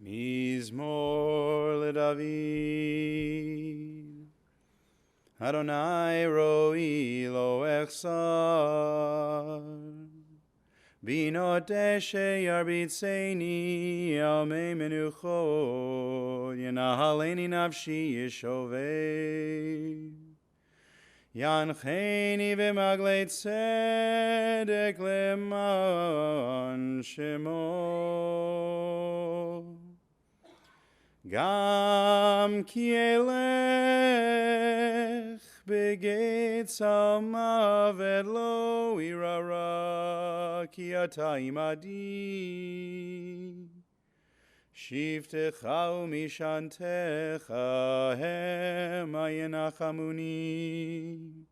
Mizmor LeDavid. Adonai roi lo echsar. Binot eshe yarbitzeini al mei menuchot. Yenahaleni nafshi yishovei. Yancheni v'maglei tzedek leman shemo. Gam ki elech begetz ha'mavet lo irara ki ata imadi. Shivtecha u'mishantecha hema yenachamuni.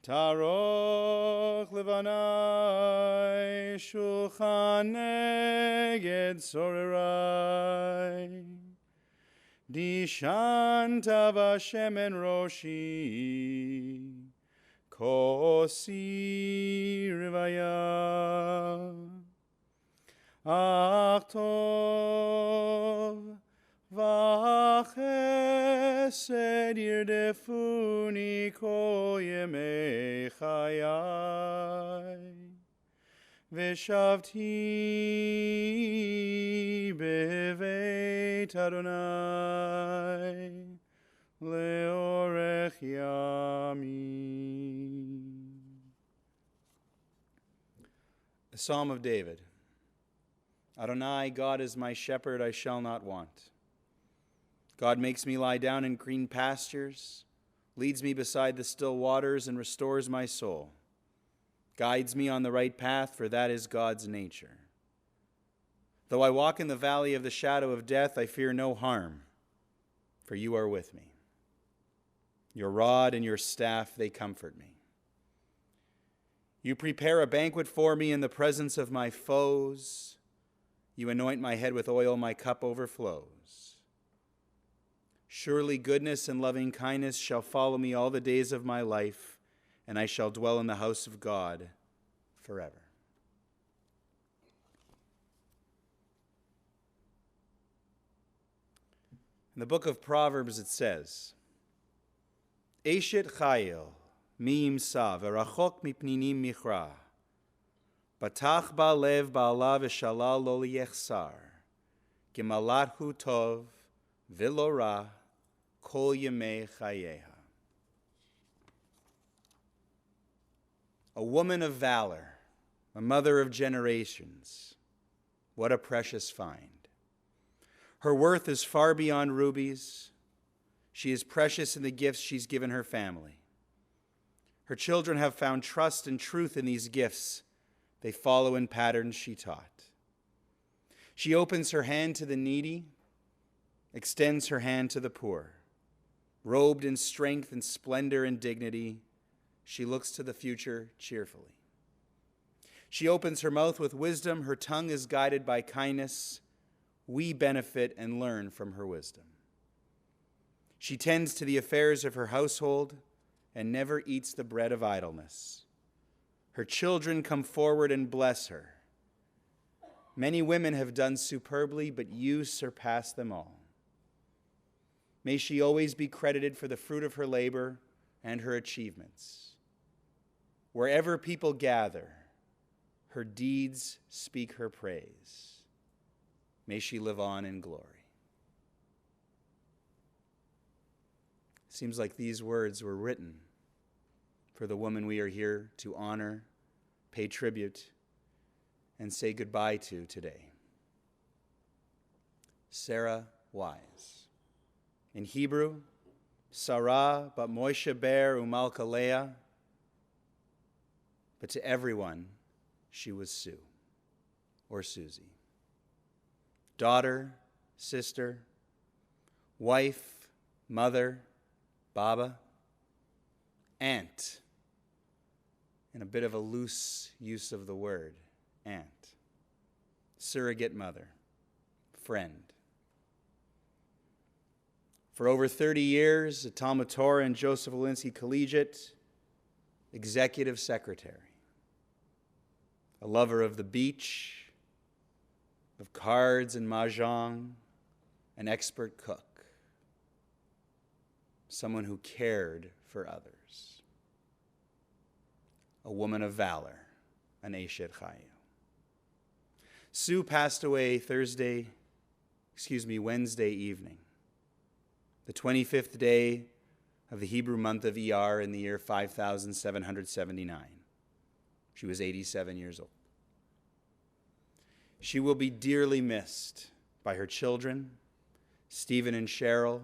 Taroch levanai shulchan neged sorerai. Dishanta v'shemen roshi. Kosi rivaya. Ach tov v'chesed yirdefuni kol yemei chayai. V'shavti beveit Adonai leorech yamim. A Psalm of David. Adonai, God is my shepherd, I shall not want. God makes me lie down in green pastures, leads me beside the still waters, and restores my soul. Guides me on the right path, for that is God's nature. Though I walk in the valley of the shadow of death, I fear no harm, for you are with me. Your rod and your staff, they comfort me. You prepare a banquet for me in the presence of my foes. You anoint my head with oil, my cup overflows. Surely goodness and loving kindness shall follow me all the days of my life, and I shall dwell in the house of God forever. In the book of Proverbs it says, Eshet chayil mi yimsa v'rachok mipninim michra. Batach ba'lev ba'ala v'shalal lo liyechsar. Gemalat hu tov v'lo ra kol yemei chayeha. A woman of valor, a mother of generations. What a precious find. Her worth is far beyond rubies. She is precious in the gifts she's given her family. Her children have found trust and truth in these gifts. They follow in patterns she taught. She opens her hand to the needy, extends her hand to the poor. Robed in strength and splendor and dignity, she looks to the future cheerfully. She opens her mouth with wisdom. Her tongue is guided by kindness. We benefit and learn from her wisdom. She tends to the affairs of her household and never eats the bread of idleness. Her children come forward and bless her. Many women have done superbly, but you surpass them all. May she always be credited for the fruit of her labor and her achievements. Wherever people gather, her deeds speak her praise. May she live on in glory. Seems like these words were written for the woman we are here to honor, pay tribute, and say goodbye to today. Sara Weiss. In Hebrew, Sara bat Moshe ber umalka Leah, but to everyone, she was Sue, or Susie. Daughter, sister, wife, mother, Baba, aunt, in a bit of a loose use of the word, aunt, surrogate mother, friend. For over 30 years, at Talmud Torah and Joseph Walensky Collegiate, executive secretary, a lover of the beach, of cards and mahjong, an expert cook, someone who cared for others, a woman of valor, an Eshet Chayu. Sue passed away Wednesday evening, the 25th day of the Hebrew month of Iyar in the year 5779. She was 87 years old. She will be dearly missed by her children, Stephen and Cheryl,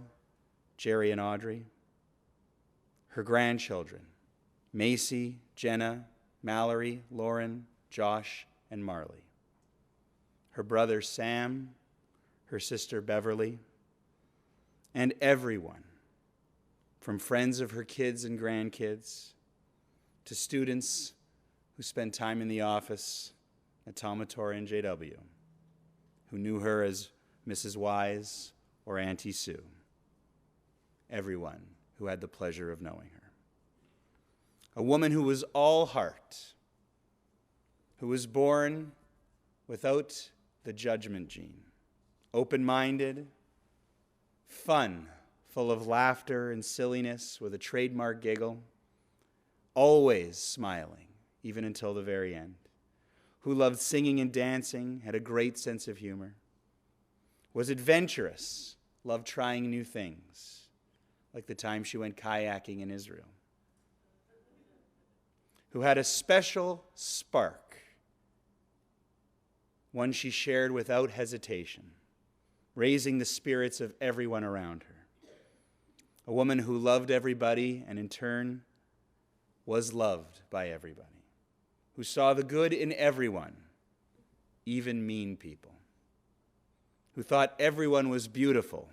Jerry and Audrey, her grandchildren, Macy, Jenna, Mallory, Lauren, Josh, and Marley, her brother Sam, her sister Beverly, and everyone, from friends of her kids and grandkids to students who spent time in the office at Talmud Torah and JW, who knew her as Mrs. Weiss or Auntie Sue, everyone who had the pleasure of knowing her. A woman who was all heart, who was born without the judgment gene, open-minded, fun, full of laughter and silliness with a trademark giggle, always smiling, even until the very end, who loved singing and dancing, had a great sense of humor, was adventurous, loved trying new things, like the time she went kayaking in Israel, who had a special spark, one she shared without hesitation, raising the spirits of everyone around her. A woman who loved everybody and in turn was loved by everybody, who saw the good in everyone, even mean people, who thought everyone was beautiful,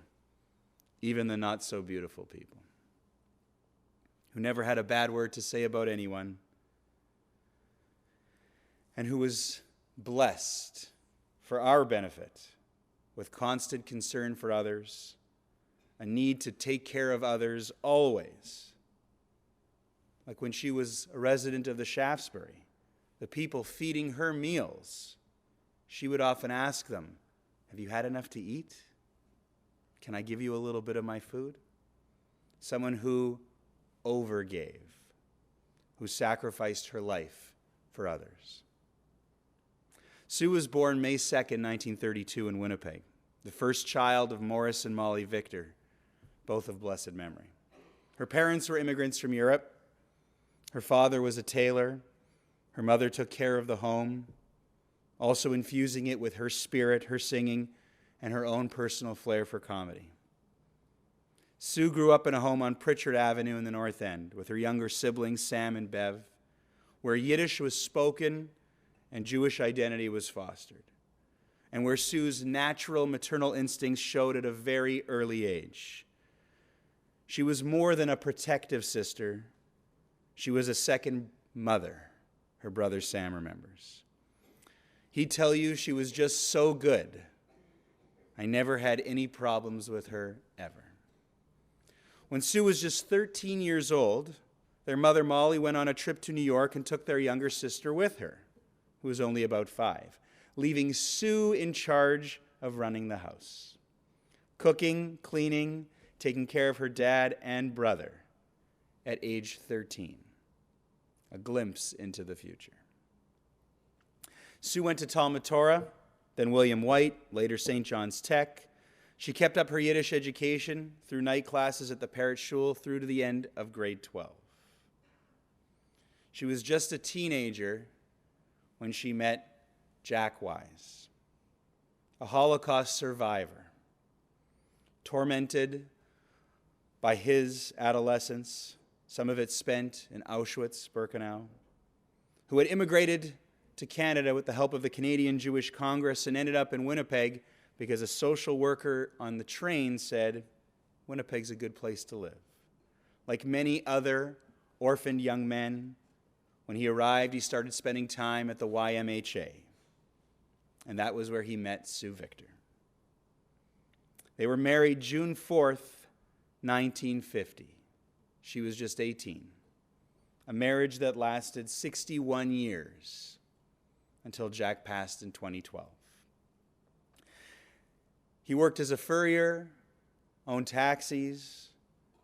even the not so beautiful people, who never had a bad word to say about anyone, and who was blessed for our benefit with constant concern for others, a need to take care of others always. Like when she was a resident of the Shaftesbury, the people feeding her meals, she would often ask them, "Have you had enough to eat? Can I give you a little bit of my food?" Someone who overgave, who sacrificed her life for others. Sue was born May 2nd, 1932 in Winnipeg, the first child of Morris and Molly Victor, both of blessed memory. Her parents were immigrants from Europe. Her father was a tailor. Her mother took care of the home, also infusing it with her spirit, her singing, and her own personal flair for comedy. Sue grew up in a home on Pritchard Avenue in the North End with her younger siblings, Sam and Bev, where Yiddish was spoken and Jewish identity was fostered, and where Sue's natural maternal instincts showed at a very early age. She was more than a protective sister. She was a second mother, her brother Sam remembers. He'd tell you she was just so good. I never had any problems with her ever. When Sue was just 13 years old, their mother Molly went on a trip to New York and took their younger sister with her, who was only about 5, leaving Sue in charge of running the house, cooking, cleaning, taking care of her dad and brother at age 13. A glimpse into the future. Sue went to Talmud Torah, then William White, later St. John's Tech. She kept up her Yiddish education through night classes at the Parrott Shul through to the end of grade 12. She was just a teenager when she met Jack Weiss, a Holocaust survivor, tormented by his adolescence, some of it spent in Auschwitz-Birkenau, who had immigrated to Canada with the help of the Canadian Jewish Congress and ended up in Winnipeg because a social worker on the train said, "Winnipeg's a good place to live." Like many other orphaned young men, when he arrived, he started spending time at the YMHA, and that was where he met Sue Victor. They were married June 4th, 1950. She was just 18. A marriage that lasted 61 years until Jack passed in 2012. He worked as a furrier, owned taxis,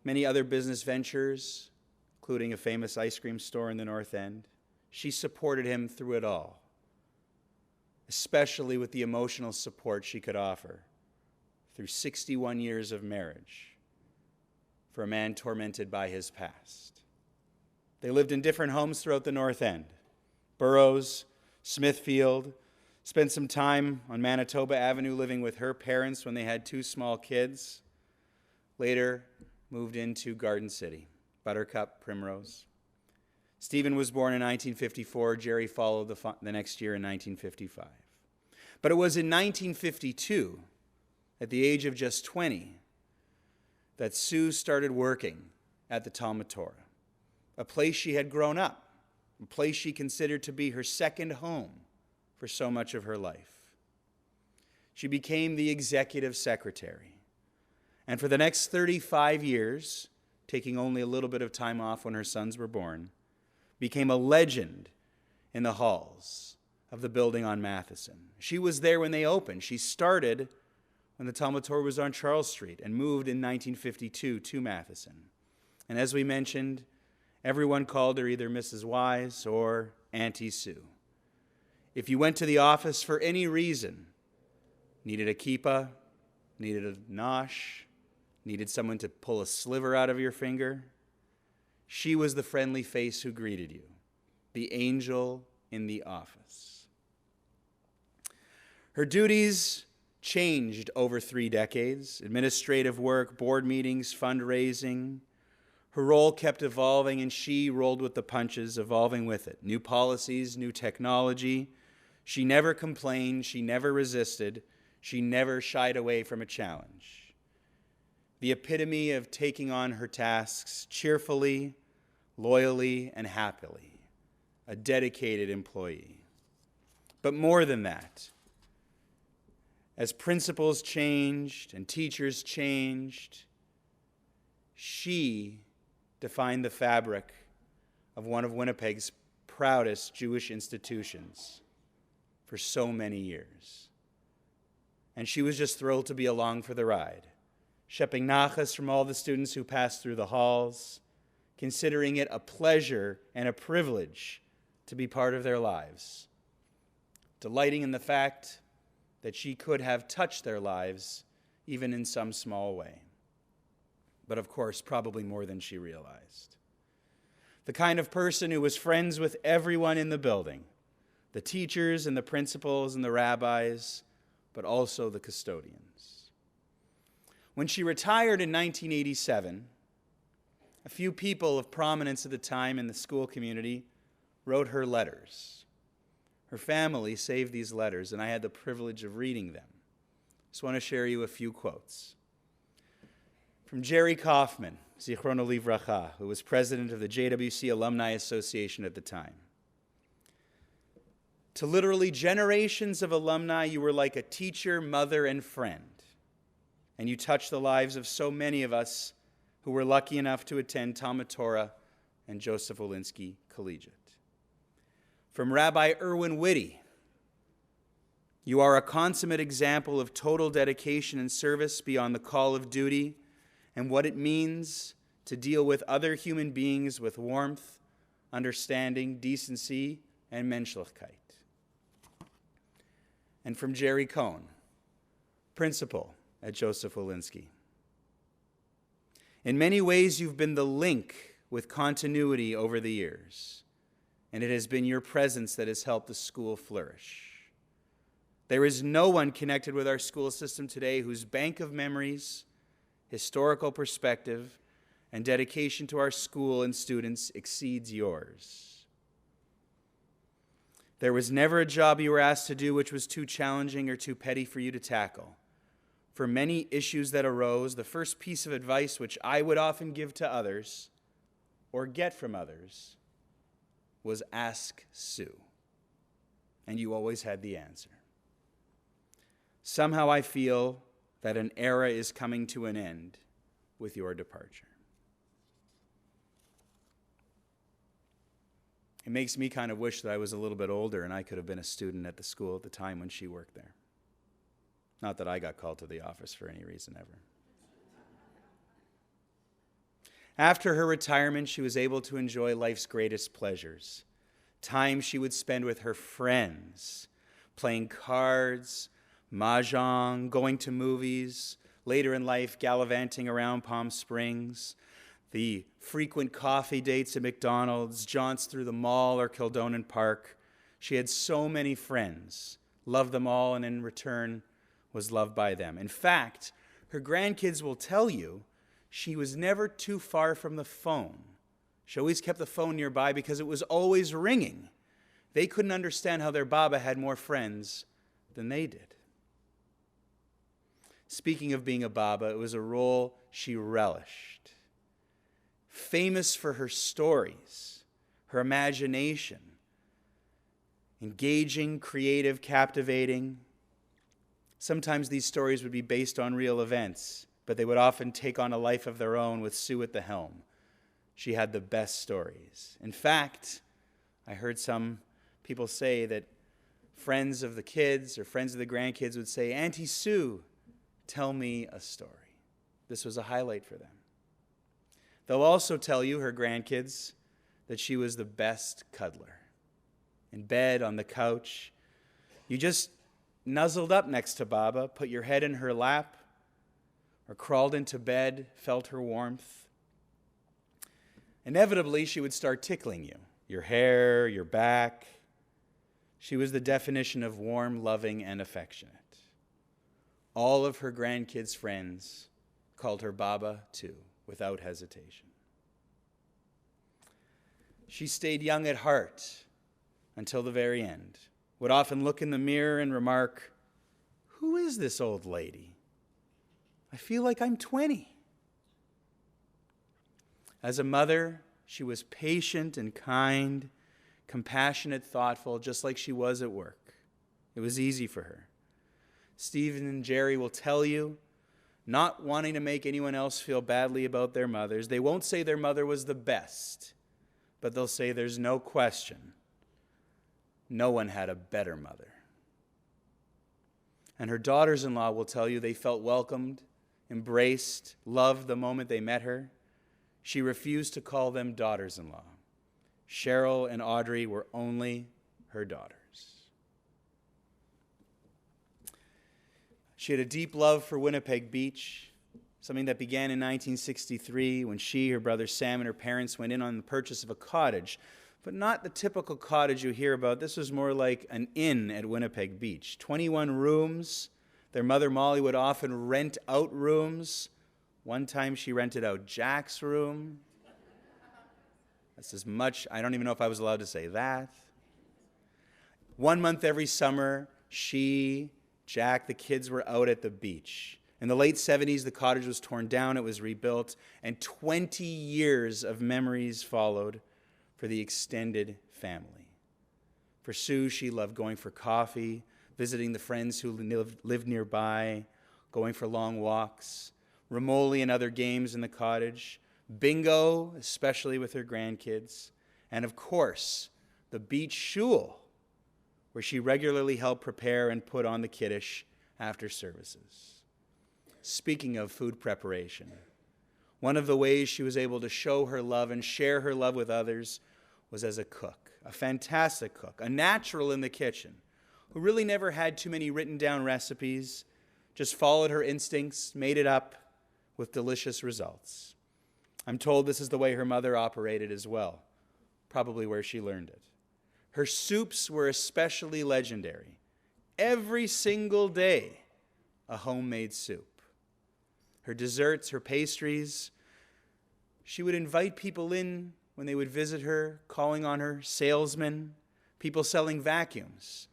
many other business ventures, including a famous ice cream store in the North End. She supported him through it all, especially with the emotional support she could offer through 61 years of marriage for a man tormented by his past. They lived in different homes throughout the North End, Burroughs, Smithfield, spent some time on Manitoba Avenue living with her parents when they had 2 small kids. Later, moved into Garden City, Buttercup, Primrose. Stephen was born in 1954. Jerry followed the next year in 1955. But it was in 1952, at the age of just 20, that Sue started working at the Talmud Torah, a place she had grown up, a place she considered to be her second home for so much of her life. She became the executive secretary, and for the next 35 years, taking only a little bit of time off when her sons were born, became a legend in the halls of the building on Matheson. She was there when they opened. She started when the Talmud Torah was on Charles Street and moved in 1952 to Matheson. And as we mentioned, everyone called her either Mrs. Weiss or Auntie Sue. If you went to the office for any reason, needed a kippah, needed a nosh, needed someone to pull a sliver out of your finger, she was the friendly face who greeted you, the angel in the office. Her duties changed over 3 decades: administrative work, board meetings, fundraising. Her role kept evolving, and she rolled with the punches, evolving with it. New policies, new technology. She never complained. She never resisted. She never shied away from a challenge. The epitome of taking on her tasks cheerfully, loyally, and happily. A dedicated employee. But more than that, as principals changed and teachers changed, she defined the fabric of one of Winnipeg's proudest Jewish institutions for so many years. And she was just thrilled to be along for the ride, shepping nachas from all the students who passed through the halls, considering it a pleasure and a privilege to be part of their lives, delighting in the fact that she could have touched their lives even in some small way. But of course, probably more than she realized. The kind of person who was friends with everyone in the building, the teachers and the principals and the rabbis, but also the custodians. When she retired in 1987, a few people of prominence at the time in the school community wrote her letters. Her family saved these letters, and I had the privilege of reading them. Just want to share you a few quotes. From Jerry Kaufman, Zichrono Livracha, who was president of the JWC Alumni Association at the time. To literally generations of alumni, you were like a teacher, mother, and friend. And you touched the lives of so many of us who were lucky enough to attend Talmud Torah and Joseph Olinsky Collegiate. From Rabbi Irwin Whitty, you are a consummate example of total dedication and service beyond the call of duty and what it means to deal with other human beings with warmth, understanding, decency, and menschlichkeit. And from Jerry Cohn, principal at Joseph Olinsky. In many ways, you've been the link with continuity over the years, and it has been your presence that has helped the school flourish. There is no one connected with our school system today whose bank of memories, historical perspective, and dedication to our school and students exceeds yours. There was never a job you were asked to do which was too challenging or too petty for you to tackle. For many issues that arose, the first piece of advice which I would often give to others, or get from others, was ask Sue. And you always had the answer. Somehow I feel that an era is coming to an end with your departure. It makes me kind of wish that I was a little bit older and I could have been a student at the school at the time when she worked there. Not that I got called to the office for any reason ever. After her retirement, she was able to enjoy life's greatest pleasures. Time she would spend with her friends, playing cards, mahjong, going to movies, later in life gallivanting around Palm Springs, the frequent coffee dates at McDonald's, jaunts through the mall or Kildonan Park. She had so many friends, loved them all, and in return was loved by them. In fact, her grandkids will tell you she was never too far from the phone. She always kept the phone nearby because it was always ringing. They couldn't understand how their Baba had more friends than they did. Speaking of being a Baba, it was a role she relished. Famous for her stories, her imagination, engaging, creative, captivating. Sometimes these stories would be based on real events, but they would often take on a life of their own with Sue at the helm. She had the best stories. In fact, I heard some people say that friends of the kids or friends of the grandkids would say, "Auntie Sue, tell me a story." This was a highlight for them. They'll also tell you, her grandkids, that she was the best cuddler. In bed, on the couch, you just nuzzled up next to Baba, put your head in her lap, or crawled into bed, felt her warmth. Inevitably, she would start tickling you, your hair, your back. She was the definition of warm, loving, and affectionate. All of her grandkids' friends called her Baba, too, without hesitation. She stayed young at heart until the very end, would often look in the mirror and remark, "Who is this old lady? I feel like I'm 20. As a mother, she was patient and kind, compassionate, thoughtful, just like she was at work. It was easy for her. Stephen and Jerry will tell you, not wanting to make anyone else feel badly about their mothers, they won't say their mother was the best, but they'll say there's no question no one had a better mother. And her daughters-in-law will tell you they felt welcomed, embraced, loved the moment they met her. She refused to call them daughters-in-law. Cheryl and Audrey were only her daughters. She had a deep love for Winnipeg Beach, something that began in 1963 when she, her brother Sam, and her parents went in on the purchase of a cottage, but not the typical cottage you hear about. This was more like an inn at Winnipeg Beach. 21 rooms. Their mother, Molly, would often rent out rooms. One time she rented out Jack's room. That's as much, I don't even know if I was allowed to say that. 1 month every summer, she, Jack, the kids were out at the beach. In the late 70s, the cottage was torn down, it was rebuilt, and 20 years of memories followed for the extended family. For Sue, she loved going for coffee, visiting the friends who lived nearby, going for long walks, Ramoli and other games in the cottage, bingo, especially with her grandkids, and of course, the beach shul, where she regularly helped prepare and put on the kiddush after services. Speaking of food preparation, one of the ways she was able to show her love and share her love with others was as a cook, a fantastic cook, a natural in the kitchen, who really never had too many written down recipes, just followed her instincts, made it up with delicious results. I'm told this is the way her mother operated as well, probably where she learned it. Her soups were especially legendary. Every single day, a homemade soup. Her desserts, her pastries, she would invite people in when they would visit her, calling on her, salesmen, people selling vacuums.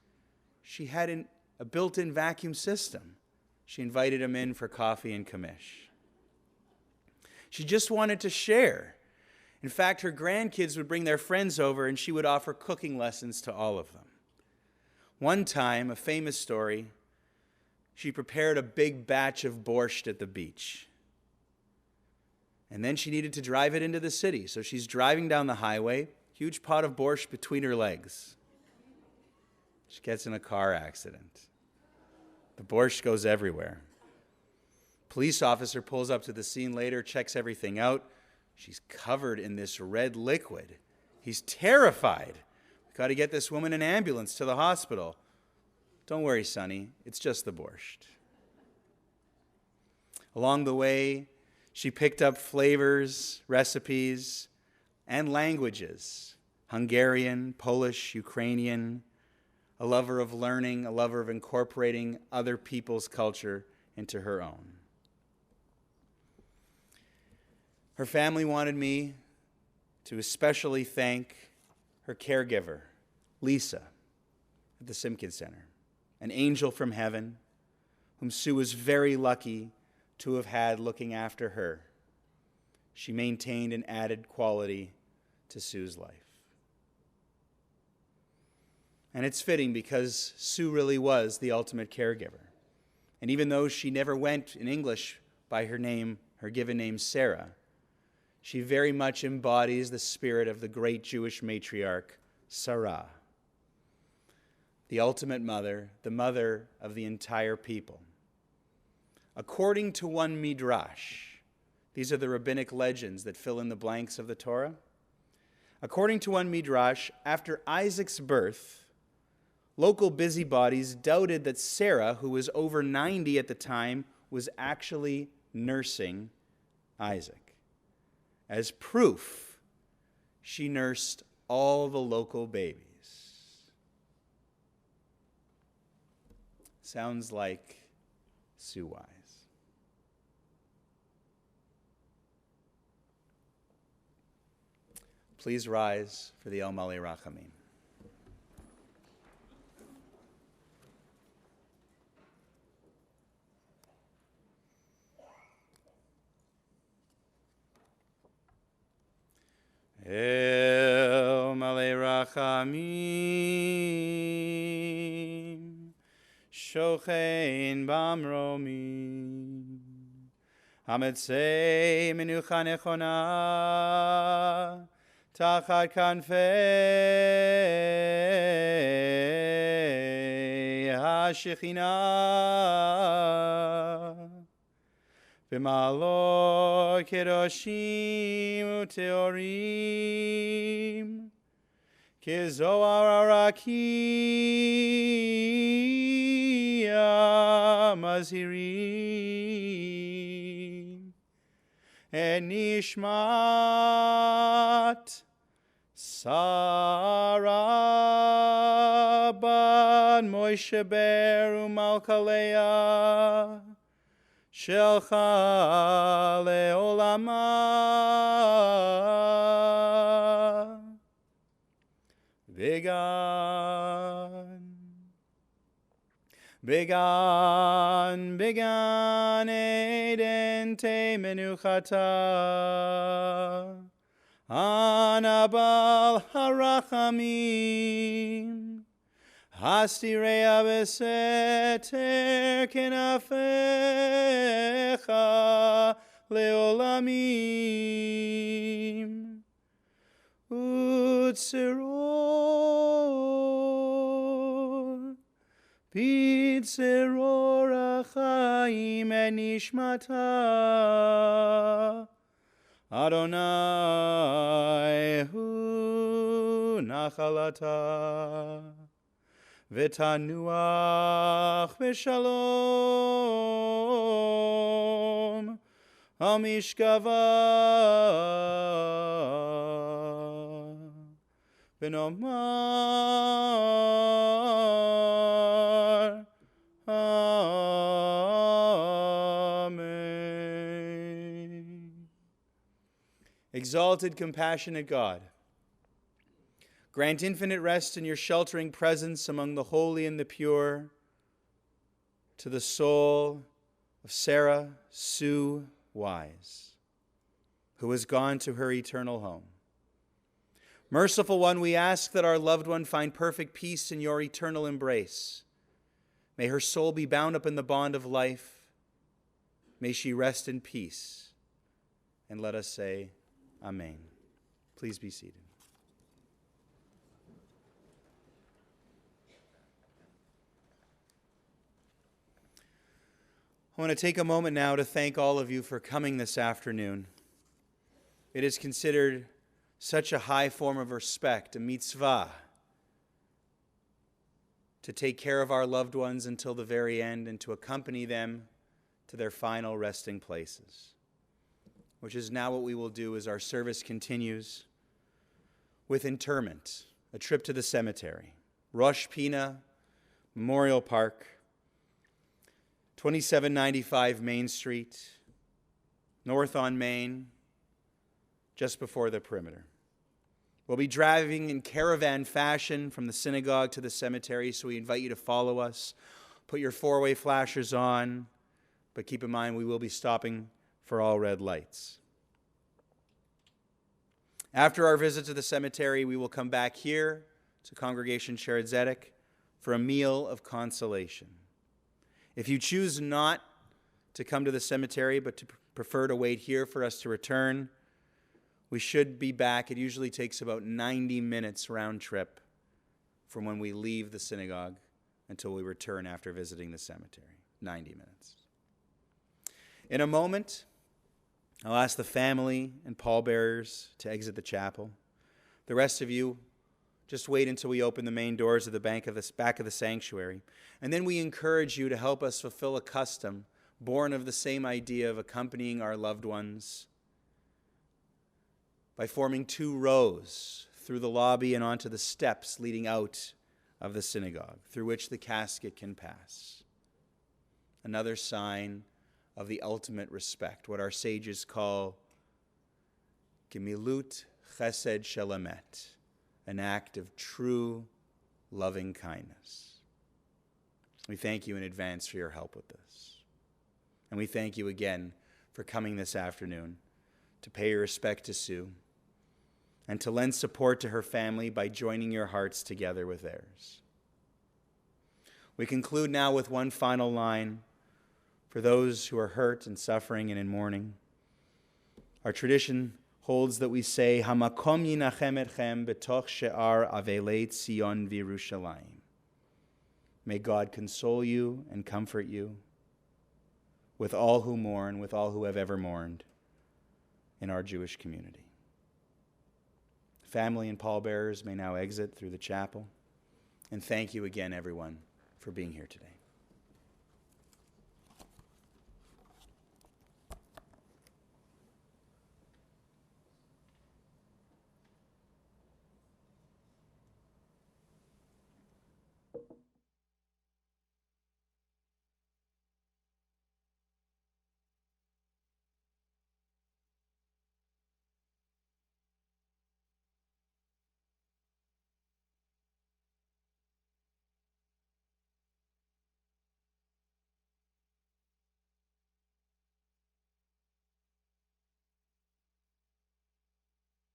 She had a built-in vacuum system. She invited them in for coffee and commish. She just wanted to share. In fact, her grandkids would bring their friends over and she would offer cooking lessons to all of them. One time, a famous story, she prepared a big batch of borscht at the beach. And then she needed to drive it into the city. So she's driving down the highway, huge pot of borscht between her legs. She gets in a car accident. The borscht goes everywhere. Police officer pulls up to the scene later, checks everything out. She's covered in this red liquid. He's terrified. We've got to get this woman an ambulance to the hospital. Don't worry, Sonny. It's just the borscht. Along the way, she picked up flavors, recipes, and languages. Hungarian, Polish, Ukrainian. A lover of learning, a lover of incorporating other people's culture into her own. Her family wanted me to especially thank her caregiver, Lisa, at the Simkin Center, an angel from heaven, whom Sue was very lucky to have had looking after her. She maintained an added quality to Sue's life. And it's fitting because Sue really was the ultimate caregiver. And even though she never went in English by her name, her given name, Sara, she very much embodies the spirit of the great Jewish matriarch, Sara, the ultimate mother, the mother of the entire people. According to one midrash, these are the rabbinic legends that fill in the blanks of the Torah. According to one midrash, after Isaac's birth, local busybodies doubted that Sarah, who was over 90 at the time, was actually nursing Isaac. As proof, she nursed all the local babies. Sounds like Sue Weiss. Please rise for the El Malei Rachamim. El Malei Rachamim, Shochein Bamromim, Hametzei Menucha Nechona, Tachat Kanfei HaShekhinah, V'malor kedoshim uteorim, Kezoar arakia mazhirim, En nishmat Sara bat Moshe beru malkalea, Shelcha leolama, Began Eden te menuchata, Anabal harachamim, Hastirea beseter kenafecha leolamim, Utzeror Bitzeror achaim enishmata, Adonai hu nachalata, V'tanuach v'shalom amishkava, v'nomar Amen. Exalted, compassionate God, grant infinite rest in your sheltering presence among the holy and the pure to the soul of Sara Sue Weiss, who has gone to her eternal home. Merciful One, we ask that our loved one find perfect peace in your eternal embrace. May her soul be bound up in the bond of life. May she rest in peace. And let us say, Amen. Please be seated. I want to take a moment now to thank all of you for coming this afternoon. It is considered such a high form of respect, a mitzvah, to take care of our loved ones until the very end and to accompany them to their final resting places, which is now what we will do as our service continues with interment, a trip to the cemetery, Rosh Pina Memorial Park, 2795 Main Street, north on Main, just before the perimeter. We'll be driving in caravan fashion from the synagogue to the cemetery, so we invite you to follow us. Put your four-way flashers on, but keep in mind we will be stopping for all red lights. After our visit to the cemetery, we will come back here to Congregation Shered Zedek for a meal of consolation. If you choose not to come to the cemetery but to prefer to wait here for us to return, we should be back. It usually takes about 90 minutes round trip from when we leave the synagogue until we return after visiting the cemetery. 90 minutes. In a moment, I'll ask the family and pallbearers to exit the chapel. The rest of you, just wait until we open the main doors of the back of the sanctuary. And then we encourage you to help us fulfill a custom born of the same idea of accompanying our loved ones by forming two rows through the lobby and onto the steps leading out of the synagogue, through which the casket can pass. Another sign of the ultimate respect, what our sages call Gemilut Chesed Shel Emet, an act of true loving kindness. We thank you in advance for your help with this. And we thank you again for coming this afternoon to pay your respect to Sue and to lend support to her family by joining your hearts together with theirs. We conclude now with one final line for those who are hurt and suffering and in mourning. Our tradition holds that we say, Hamakom yinachem etchem betoch she'ar avelei Tzion v'Yerushalayim. May God console you and comfort you with all who mourn, with all who have ever mourned in our Jewish community. Family and pallbearers may now exit through the chapel. And thank you again, everyone, for being here today.